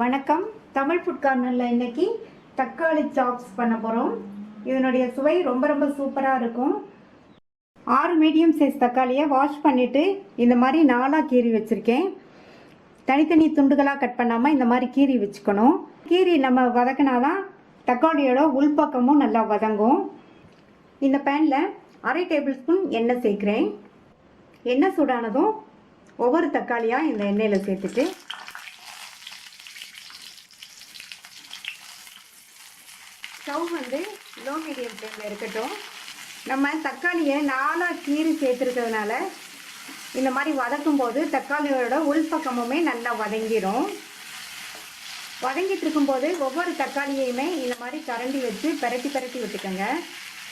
வணக்கம். தமிழ் ஃபுட் கார்னரில் இன்னைக்கு தக்காளி சாப்ஸ் பண்ண போகிறோம். இதனுடைய சுவை ரொம்ப ரொம்ப சூப்பராக இருக்கும். 6 மீடியம் சைஸ் தக்காளியை வாஷ் பண்ணிவிட்டு இந்த மாதிரி 4ஆக கீறி வச்சுருக்கேன். தனித்தனி துண்டுகளாக கட் பண்ணாமல் இந்த மாதிரி கீறி வச்சுக்கணும். கீரி நம்ம வதக்கினாதான் தக்காளியோட உள்பக்கமும் நல்லா வதங்கும். இந்த பேனில் 1/2 டேபிள் ஸ்பூன் எண்ணெய் சேர்க்குறேன். எண்ணெய் சூடானதும் ஒவ்வொரு தக்காளியாக இந்த எண்ணெயில் சேர்த்துட்டு ஸ்டவ் வந்து லோ மீடியம் ஃப்ளேமில் இருக்கட்டும். நம்ம தக்காளியை 4ஆக கீறி சேர்த்துருக்கிறதுனால இந்த மாதிரி வதக்கும் போது தக்காளியோட உள்பக்கமுமே நல்லா வதங்கிடும். வதங்கிட்டு இருக்கும்போது ஒவ்வொரு தக்காளியையுமே இந்த மாதிரி கரண்டி வச்சு பரட்டி விட்டுக்கோங்க.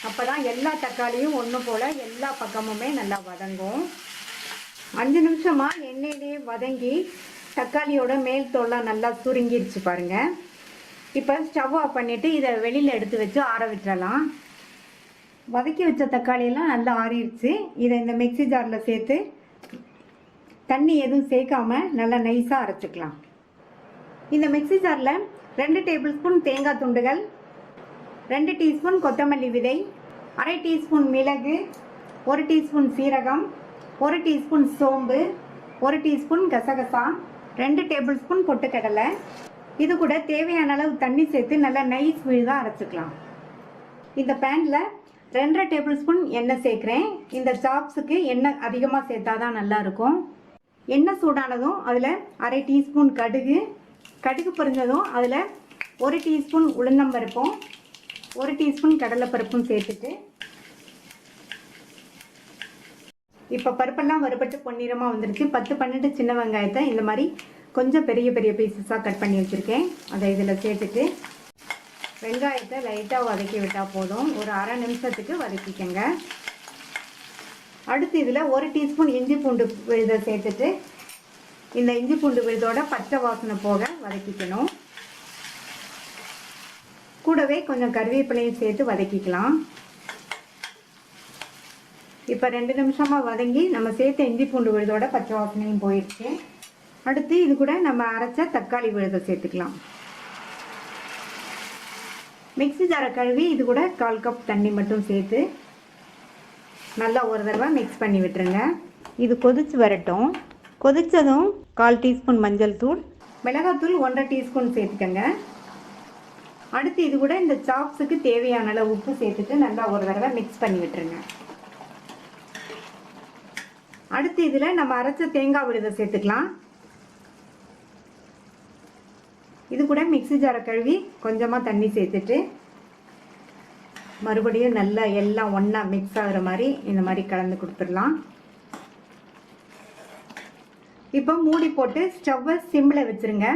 அப்போ தான் எல்லா தக்காளியும் ஒன்று போல் எல்லா பக்கமுமே நல்லா வதங்கும். 5 நிமிஷமாக எண்ணெயிலே வதங்கி தக்காளியோட மேல் தோல்லாம் நல்லா சுருங்கிடுச்சு பாருங்கள். இப்போ ஸ்டவ் ஆஃப் பண்ணிவிட்டு இதை வெளியில் எடுத்து வச்சு ஆற விட்டுறலாம். வதக்கி வச்ச தக்காளியெல்லாம் நல்லா ஆறிடுச்சு. இதை இந்த மிக்ஸி ஜாரில் சேர்த்து தண்ணி எதுவும் சேர்க்காமல் நல்லா நைஸாக அரைச்சிக்கலாம். இந்த மிக்ஸி ஜாரில் 2 டேபிள் ஸ்பூன் தேங்காய் துண்டுகள், 2 டீஸ்பூன் கொத்தமல்லி விதை, 1/2 டீஸ்பூன் மிளகு, 1 டீஸ்பூன் சீரகம், 1 டீஸ்பூன் சோம்பு, 1 டீஸ்பூன் கசகசா, 2 டேபிள் ஸ்பூன் பொட்டுக்கடலை. இது கூட தேவையான அளவு தண்ணி சேர்த்து நல்லா நைஸ் விழுதாக அரைச்சிக்கலாம். இந்த பேனில் 2.5 டேபிள் ஸ்பூன் எண்ணெய் சேர்க்குறேன். இந்த சாப்ஸுக்கு எண்ணெய் அதிகமாக சேர்த்தா தான் நல்லாயிருக்கும். எண்ணெய் சூடானதும் அதில் 1/2 டீஸ்பூன் கடுகு பொரிஞ்சதும் அதில் 1 டீஸ்பூன் உளுந்தம்பருப்பும் 1 டீஸ்பூன் கடலைப்பருப்பும் சேர்த்துட்டு இப்போ பருப்பெல்லாம் வறுபட்டு பொன்னிறமாக வந்துருச்சு. 10-12 சின்ன வெங்காயத்தை இந்த மாதிரி கொஞ்சம் பெரிய பீசஸாக கட் பண்ணி வச்சுருக்கேன். அதை இதில் சேர்த்துட்டு வெங்காயத்தை லைட்டாக வதக்கி விட்டால் போதும். ஒரு 1/2 நிமிஷத்துக்கு வதக்கிக்கங்க. அடுத்து இதில் 1 டீஸ்பூன் இஞ்சி பூண்டு விழுதை சேர்த்துட்டு இந்த இஞ்சி பூண்டு விழுதோட பச்சை வாசனை போக வதக்கிக்கணும். கூடவே கொஞ்சம் கருவேப்பிலையும் சேர்த்து வதக்கிக்கலாம். இப்போ 2 நிமிஷமாக வதங்கி நம்ம சேர்த்த இஞ்சி பூண்டு விழுதோட பச்சை வாசனையும் போயிடுச்சு. அடுத்து இது கூட நம்ம அரைச்ச தக்காளி விழுதை சேர்த்துக்கலாம். மிக்ஸி ஜாரை கழுவி இது கூட 1/4 கப் தண்ணி மட்டும் சேர்த்து நல்லா ஒரு தடவை மிக்ஸ் பண்ணி விட்டுருங்க. இது கொதிச்சு வரட்டும். கொதித்ததும் 1/4 டீஸ்பூன் மஞ்சள் தூள், மிளகாத்தூள் 1/2 டீஸ்பூன் சேர்த்துக்கங்க. அடுத்து இது கூட இந்த சாப்ஸுக்கு தேவையான அளவு உப்பு சேர்த்துட்டு நல்லா ஒரு தடவை மிக்ஸ் பண்ணி விட்டுருங்க. அடுத்து இதில் நம்ம அரைச்ச தேங்காய் விழுதை சேர்த்துக்கலாம். இது கூட மிக்ஸி ஜாரை கழுவி கொஞ்சமாக தண்ணி சேர்த்துட்டு மறுபடியும் நல்லா எல்லாம் ஒன்றா மிக்ஸ் ஆகிற மாதிரி இந்த மாதிரி கலந்து கொடுத்துடலாம். இப்போ மூடி போட்டு ஸ்டவ்வை சிம்மில் வச்சுருங்க.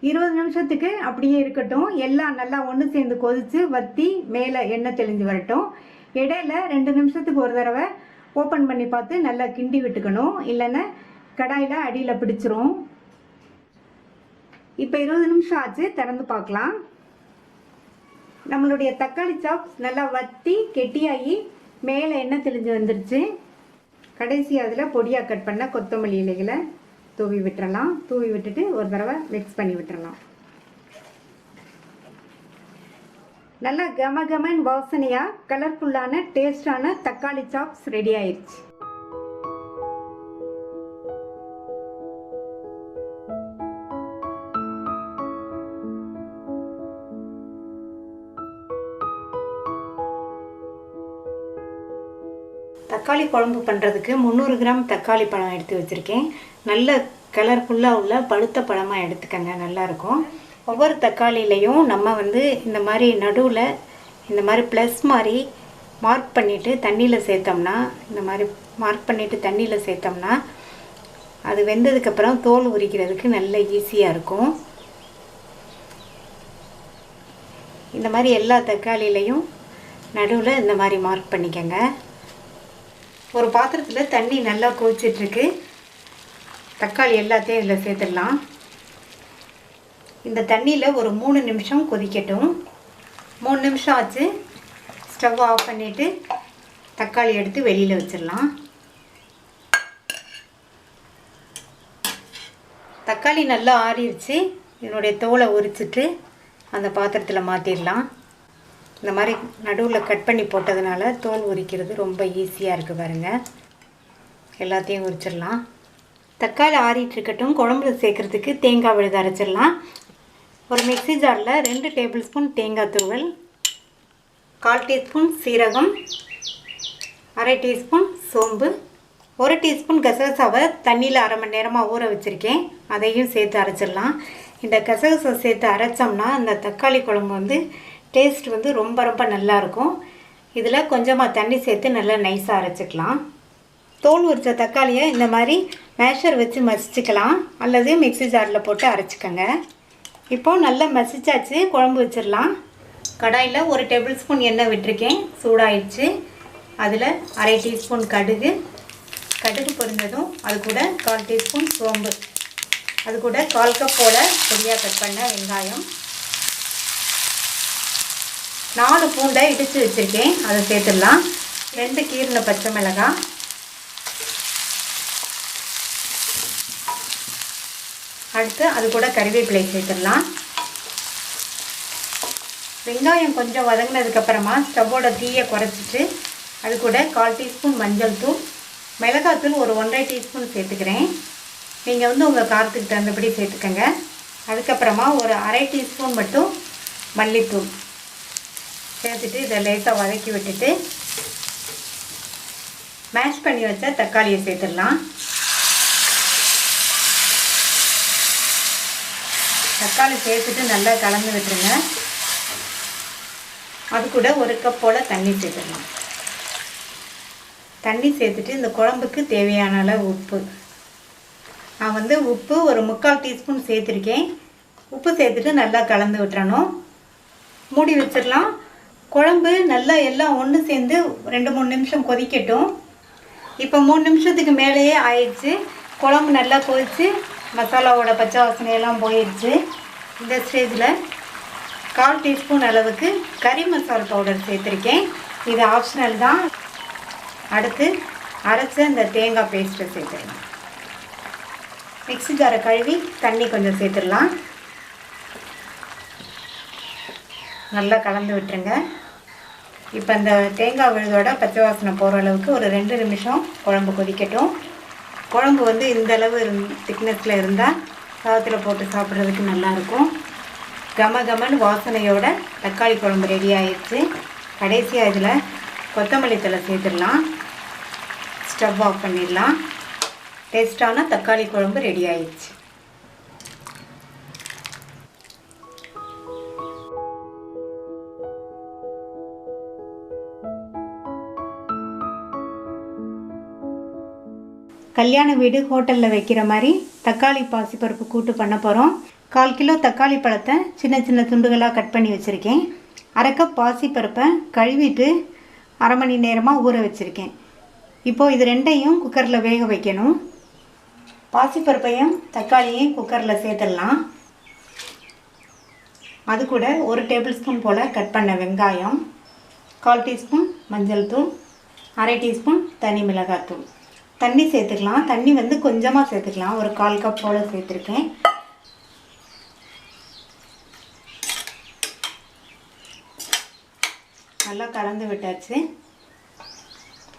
20 நிமிஷத்துக்கு அப்படியே இருக்கட்டும். எல்லாம் நல்லா ஒன்று சேர்ந்து கொதித்து வற்றி மேலே எண்ணெய் தெளிஞ்சு வரட்டும். இடையில 2 நிமிஷத்துக்கு ஒரு தடவை ஓப்பன் பண்ணி பார்த்து நல்லா கிண்டி விட்டுக்கணும். இல்லைன்னா கடாயில் அடியில் பிடிச்சிரும். இப்போ 20 நிமிஷம் ஆச்சு. திறந்து பார்க்கலாம். நம்மளுடைய தக்காளி சாப்ஸ் நல்லா வத்தி கெட்டியாகி மேலே எண்ணெய் தெளிஞ்சு வந்துருச்சு. கடைசி அதில் பொடியாக கட் பண்ண கொத்தமல்லி இலைகளை தூவி விட்டுறலாம். தூவி விட்டுட்டு ஒரு தடவை மிக்ஸ் பண்ணி விட்டுறலாம். நல்லா கமகமன் வாசனையாக கலர்ஃபுல்லான டேஸ்டான தக்காளி சாப்ஸ் ரெடி ஆயிடுச்சு. தக்காளி குழம்பு பண்ணுறதுக்கு 300 கிராம் தக்காளி பழம் எடுத்து வச்சுருக்கேன். நல்ல கலர்ஃபுல்லாக உள்ள பழுத்த பழமாக எடுத்துக்கங்க, நல்லாயிருக்கும். ஒவ்வொரு தக்காளியிலையும் நம்ம இந்த மாதிரி நடுவில் இந்த மாதிரி ப்ளஸ் மாதிரி மார்க் பண்ணிவிட்டு தண்ணியில் சேர்த்தோம்னா அது வெந்ததுக்கப்புறம் தோல் உரிக்கிறதுக்கு நல்ல ஈஸியாக இருக்கும். இந்த மாதிரி எல்லா தக்காளியிலையும் நடுவில் இந்த மாதிரி மார்க் பண்ணிக்கங்க. ஒரு பாத்திரத்தில் தண்ணி நல்லா கொதிச்சிட்ருக்கு. தக்காளி எல்லாத்தையும் இதில் சேர்த்துடலாம். இந்த தண்ணியில் ஒரு 3 நிமிஷம் கொதிக்கட்டும். 3 நிமிஷம் ஆச்சு. ஸ்டவ் ஆஃப் பண்ணிவிட்டு தக்காளி எடுத்து வெளியில் வச்சிடலாம். தக்காளி நல்லா ஆறிடுச்சு. இதனுடைய தோலை உரிச்சிட்டு அந்த பாத்திரத்தில் மாற்றிடலாம். இந்த மாதிரி நடுவில் கட் பண்ணி போட்டதுனால தோல் உரிக்கிறது ரொம்ப ஈஸியாக இருக்குது பாருங்கள். எல்லாத்தையும் உரிச்சிடலாம். தக்காளி ஆறிட்டு இருக்கட்டும். குழம்புல சேர்க்குறதுக்கு தேங்காய் விழுது அரைச்சிடலாம். ஒரு மிக்ஸி ஜாரில் 2 டேபிள் ஸ்பூன் தேங்காய் துருவல், 1/4 டீஸ்பூன் சீரகம், 1/2 டீஸ்பூன் சோம்பு, 1 டீஸ்பூன் கசகசாவை தண்ணியில் 1/2 மணி நேரமாக ஊற வச்சுருக்கேன். அதையும் சேர்த்து அரைச்சிடலாம். இந்த கசகசா சேர்த்து அரைச்சோம்னா அந்த தக்காளி குழம்பு வந்து டேஸ்ட் வந்து ரொம்ப ரொம்ப நல்லாயிருக்கும். இதில் கொஞ்சமாக தண்ணி சேர்த்து நல்லா நைஸாக அரைச்சிக்கலாம். தோல் உரித்த தக்காளியை இந்த மாதிரி மேஷர் வச்சு மசிச்சுக்கலாம், அல்லது மிக்ஸி ஜாரில் போட்டு அரைச்சிக்கோங்க. இப்போது நல்லா மசிச்சாச்சு. குழம்பு வச்சிடலாம். கடாயில் 1 டேபிள் ஸ்பூன் எண்ணெய் விட்டுருக்கேன். சூடாயிடுச்சு. அதில் 1/2 டீஸ்பூன் கடுகு பொரிஞ்சதும் அது கூட 1/4 டீஸ்பூன் சோம்பு, அது கூட 1/4 கப் போல் பொடியாக கட் பண்ண வெங்காயம், 4 பூண்டை இடித்து வச்சுருக்கேன், அதை சேர்த்துடலாம். 2 கீறின பச்சை மிளகாய், அடுத்து அது கூட கறிவேப்பிலை சேர்த்துடலாம். வெங்காயம் கொஞ்சம் வதங்கினதுக்கப்புறமா ஸ்டவ்வோட தீயை குறைச்சிட்டு அது கூட 1/4 டீஸ்பூன் மஞ்சள் தூள், மிளகாத்தூள் ஒரு 1/2 டீஸ்பூன் சேர்த்துக்கிறேன். நீங்கள் வந்து உங்கள் காரத்துக்கு தகுந்தபடி சேர்த்துக்கங்க. அதுக்கப்புறமா ஒரு 1/2 டீஸ்பூன் மட்டும் மல்லித்தூள் சேர்த்துட்டு இதை லேசாக வதக்கி விட்டுட்டு மேஷ் பண்ணி வச்ச தக்காளியை சேர்த்துடலாம். தக்காளி சேர்த்துட்டு நல்லா கலந்து விட்டுருங்க. அது கூட 1 கப் போல் தண்ணி சேர்த்துடலாம். தண்ணி சேர்த்துட்டு இந்த குழம்புக்கு தேவையான அளவு உப்பு, நான் வந்து உப்பு ஒரு 3/4 டீஸ்பூன் சேர்த்துருக்கேன். உப்பு சேர்த்துட்டு நல்லா கலந்து விட்டுறணும். மூடி வச்சிடலாம். குழம்பு நல்லா எல்லாம் ஒன்று சேர்ந்து 2-3 நிமிஷம் கொதிக்கட்டும். இப்போ 3 நிமிஷத்துக்கு மேலேயே ஆயிடுச்சு. குழம்பு நல்லா கொதித்து மசாலாவோட பச்சை வாசனையெல்லாம் போயிடுச்சு. இந்த ஸ்டேஜில் 1/4 டீஸ்பூன் அளவுக்கு கறி மசால் பவுடர் சேர்த்துருக்கேன். இது ஆப்ஷனல் தான். அடுத்து அரைச்ச இந்த தேங்காய் பேஸ்ட்டை சேர்த்துடலாம். மிக்ஸி ஜாரை கழுவி தண்ணி கொஞ்சம் சேர்த்துடலாம். நல்லா கலந்து விட்டுருங்க. இப்போ இந்த தேங்காய் விழுதோட பச்சை வாசனை போகிற அளவுக்கு ஒரு 2 நிமிஷம் குழம்பு கொதிக்கட்டும். குழம்பு வந்து இந்த அளவு திக்னஸில் இருந்தால் சாதத்தில் போட்டு சாப்பிட்றதுக்கு நல்லாயிருக்கும். கமன்னு வாசனையோட தக்காளி குழம்பு ரெடி ஆயிடுச்சு. கடைசியாக இதில் கொத்தமல்லி தழை சேர்த்துடலாம். ஸ்டவ் ஆஃப் பண்ணிடலாம். டேஸ்டான தக்காளி குழம்பு ரெடி ஆயிடுச்சு. கல்யாண வீடு ஹோட்டலில் வைக்கிற மாதிரி தக்காளி பாசிப்பருப்பு கூட்டு பண்ண போகிறோம். 1/4 கிலோ தக்காளி பழத்தை சின்ன சின்ன துண்டுகளாக கட் பண்ணி வச்சுருக்கேன். 1/2 கப் பாசிப்பருப்பை கழுவிட்டு 1/2 மணி நேரமாக ஊற வச்சுருக்கேன். இப்போது இது ரெண்டையும் குக்கரில் வேக வைக்கணும். பாசிப்பருப்பையும் தக்காளியையும் குக்கரில் சேர்த்துடலாம். அது கூட 1 டேபிள் ஸ்பூன் போல் கட் பண்ண வெங்காயம், 1/4 டீஸ்பூன் மஞ்சள் தூள், 1/2 டீஸ்பூன் தனி மிளகாத்தூள். தண்ணி சேர்த்துக்கலாம். தண்ணி வந்து கொஞ்சமாக சேர்த்துக்கலாம். ஒரு 1/4 கப் போல் சேர்த்துருக்கேன். நல்லா கலந்து விட்டாச்சு.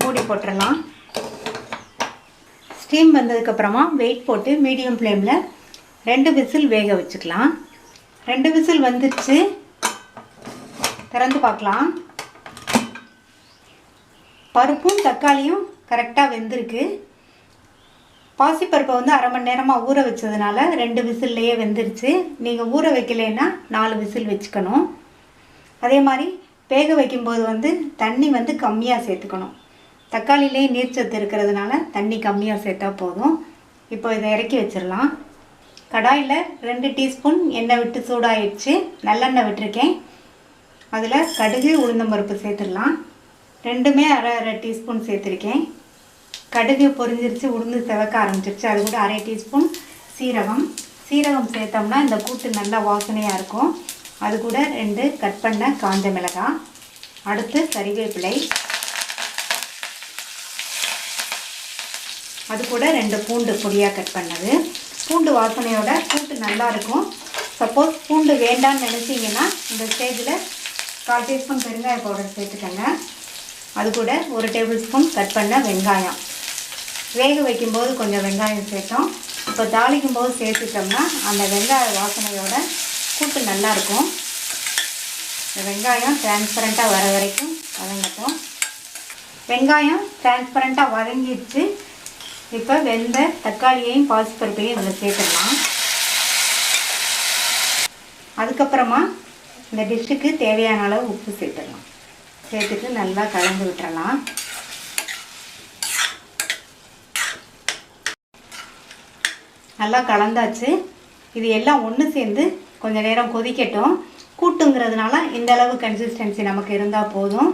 மூடி போட்டுடலாம். ஸ்டீம் வந்ததுக்கப்புறமா வெயிட் போட்டு மீடியம் ஃப்ளேமில் 2 விசில் வேக வச்சுக்கலாம். 2 விசில் வந்துடுச்சு. திறந்து பார்க்கலாம். பருப்பும் தக்காளியும் கரெக்டாக வெந்திருக்கு. பாசிப்பருப்பை வந்து 1/2 மணி நேரமாக ஊற வச்சதுனால 2 விசில்லையே வெந்துருச்சு. நீங்கள் ஊற வைக்கலைன்னா 4 விசில் வச்சுக்கணும். அதே மாதிரி வேக வைக்கும்போது வந்து தண்ணி வந்து கம்மியாக சேர்த்துக்கணும். தக்காளியிலே நீர்ச்சத்து இருக்கிறதுனால தண்ணி கம்மியாக சேர்த்தா போதும். இப்போ இதை இறக்கி வச்சிடலாம். கடாயில் 2 டீஸ்பூன் எண்ணெய் விட்டு சூடாயிடுச்சு. நல்லெண்ணெய் விட்டுருக்கேன். அதில் கடுகு உளுந்தம்பருப்பு சேர்த்துடலாம். ரெண்டுமே 1/2 டீஸ்பூன் சேர்த்துருக்கேன். கடுகு பொரிஞ்சிருச்சு, உளுந்து செவக்க ஆரம்பிச்சிருச்சு. அது கூட 1/2 டீஸ்பூன் சீரகம் சேர்த்தோம்னா இந்த கூட்டு நல்லா வாசனையாக இருக்கும். அது கூட 2 கட் பண்ண காஞ்ச மிளகாய், அடுத்து கறிவேப்பிலை, அது கூட 2 பூண்டு பொடியாக கட் பண்ணது. பூண்டு வாசனையோட கூட்டு நல்லாயிருக்கும். சப்போஸ் பூண்டு வேண்டான்னு நினச்சிங்கன்னா இந்த ஸ்டேஜில் 1/4 டீஸ்பூன் பெருங்காய பவுடர் சேர்த்துக்கோங்க. அது கூட 1 டேபிள் ஸ்பூன் கட் பண்ண வெங்காயம். வேக வைக்கும்போது கொஞ்சம் வெங்காயம் சேர்த்தோம். இப்போ தாளிக்கும் போது சேர்த்துட்டோம்னா அந்த வெங்காய வாசனையோட கூட்டு நல்லாயிருக்கும். இந்த வெங்காயம் டிரான்ஸ்பரண்ட்டாக வர வரைக்கும் வதங்கட்டும். வெங்காயம் டிரான்ஸ்பரண்ட்டாக வதங்கிடுச்சு. இப்போ வெந்த தக்காளியையும் பாசிப்பருப்பையும் இதில் சேர்த்துடலாம். அதுக்கப்புறமா இந்த டிஷ்ஷுக்கு தேவையான அளவு உப்பு சேர்த்துடலாம். சேர்த்துட்டு நல்லா கலந்து விட்டுறலாம். நல்லா கலந்தாச்சு. இது எல்லாம் ஒன்று சேர்ந்து கொஞ்சம் நேரம் கொதிக்கட்டும். கூட்டுங்கிறதுனால இந்த அளவு கன்சிஸ்டன்சி நமக்கு இருந்தால் போதும்.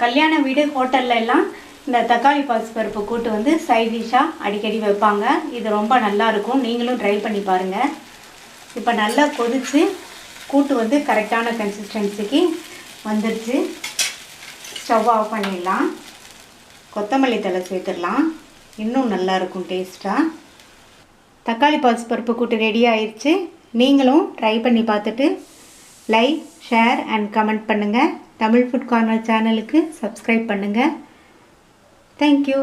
கல்யாண வீடு ஹோட்டல்ல எல்லாம் இந்த தக்காளி பாசிப்பருப்பு கூட்டு வந்து சைட் டிஷ்ஷாக அடிக்கடி வைப்பாங்க. இது ரொம்ப நல்லாயிருக்கும். நீங்களும் ட்ரை பண்ணி பாருங்கள். இப்போ நல்லா கொதித்து கூட்டு வந்து கரெக்டான கன்சிஸ்டன்சிக்கு வந்துடுச்சு. ஸ்டவ் ஆஃப் பண்ணிடலாம். கொத்தமல்லி தழை சேர்த்துடலாம். இன்னும் நல்லாயிருக்கும் டேஸ்ட்டாக. தக்காளி பாசிப்பருப்பு கூட்டு ரெடி ஆயிடுச்சு. நீங்களும் ட்ரை பண்ணி பார்த்துட்டு லைக், ஷேர் அண்ட் கமெண்ட் பண்ணுங்கள். தமிழ் ஃபுட் கார்னர் சேனலுக்கு சப்ஸ்கிரைப் பண்ணுங்கள். தேங்க்யூ.